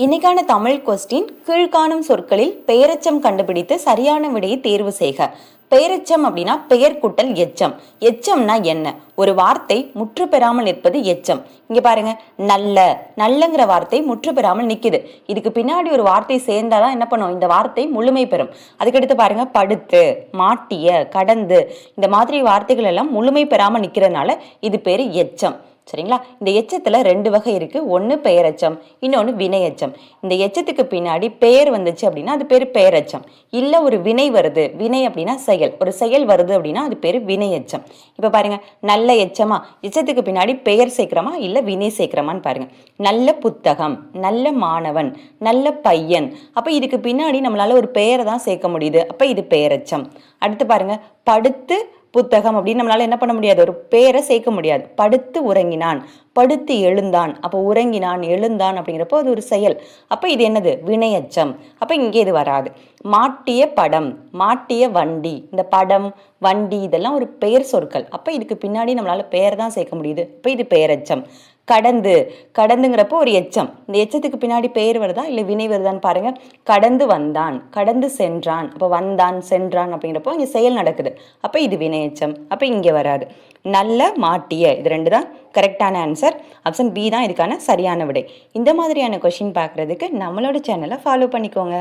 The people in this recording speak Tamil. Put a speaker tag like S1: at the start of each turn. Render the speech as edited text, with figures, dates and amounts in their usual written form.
S1: இன்னைக்கான தமிழ் கொஸ்டின், கீழ்காணும் சொற்களில் பெயரெச்சம் கண்டுபிடித்து சரியான விடையை தேர்வு செய்க. பெயரெச்சம் அப்படின்னா பெயர் கூட்டல் எச்சம். எச்சம்னா என்ன? ஒரு வார்த்தை முற்று பெறாமல் நிற்பது எச்சம். இங்க பாருங்க, நல்ல, நல்லங்கிற வார்த்தை முற்று பெறாமல் நிக்குது. இதுக்கு பின்னாடி ஒரு வார்த்தை சேர்ந்தாதான் என்ன பண்ணும், இந்த வார்த்தை முழுமை பெறும். அதுக்கடுத்து பாருங்க, படுத்து, மாட்டிய, கடந்து, இந்த மாதிரி வார்த்தைகள் எல்லாம் முழுமை பெறாமல் நிக்கிறதுனால இது பேரு எச்சம். சரிங்களா? இந்த எச்சத்துல ரெண்டு வகை இருக்கு. ஒன்னு பெயரெச்சம், இன்னொன்னு வினையச்சம். இந்த எச்சத்துக்கு பின்னாடி பெயர் வந்துச்சு அப்படின்னா அது பேரு பெயரெச்சம். இல்ல ஒரு வினை வருது, வினை அப்படின்னா செயல், ஒரு செயல் வருது அப்படின்னா அது பேரு வினையச்சம். இப்ப பாருங்க, நல்ல எச்சமா, எச்சத்துக்கு பின்னாடி பெயர் சேர்க்கிறோமா இல்ல வினை சேர்க்கிறோமான்னு பாருங்க. நல்ல புத்தகம், நல்ல மாணவன், நல்ல பையன். அப்ப இதுக்கு பின்னாடி நம்மளால ஒரு பெயரை தான் சேர்க்க முடியுது. அப்ப இது பெயரெச்சம். அடுத்து பாருங்க, படுத்து புத்தகம் அப்படின்னு நம்மளால என்ன பண்ண முடியாது, ஒரு பேரை சேர்க்க முடியாது. படுத்து உறங்கினான், படுத்து எழுந்தான். அப்போ உறங்கினான், எழுந்தான் அப்படிங்கிறப்போ அது ஒரு செயல். அப்ப இது என்னது, வினையச்சம். அப்ப இங்கே இது வராது. மாட்டிய படம், மாட்டிய வண்டி, இந்த படம், வண்டி இதெல்லாம் ஒரு பெயர் சொற்கள். அப்ப இதுக்கு பின்னாடி நம்மளால பெயர் தான் சேர்க்க முடியுது. அப்ப இது பெயரெச்சம். கடந்து, கடந்துங்கிறப்போ ஒரு எச்சம். இந்த எச்சத்துக்கு பின்னாடி பெயர் வருதா இல்லை வினை வருதான்னு பாருங்க. கடந்து வந்தான், கடந்து சென்றான். அப்போ வந்தான், சென்றான் அப்படிங்கிறப்போ இங்கே செயல் நடக்குது. அப்போ இது வினையச்சம். அப்போ இங்கே வராது. நல்ல, மாட்டிய, இது ரெண்டு தான் கரெக்டான ஆன்சர். ஆப்ஷன் பி தான் இதுக்கான சரியான விடை. இந்த மாதிரியான கொஸ்டின் பார்க்குறதுக்கு நம்மளோட சேனலை ஃபாலோ பண்ணிக்கோங்க.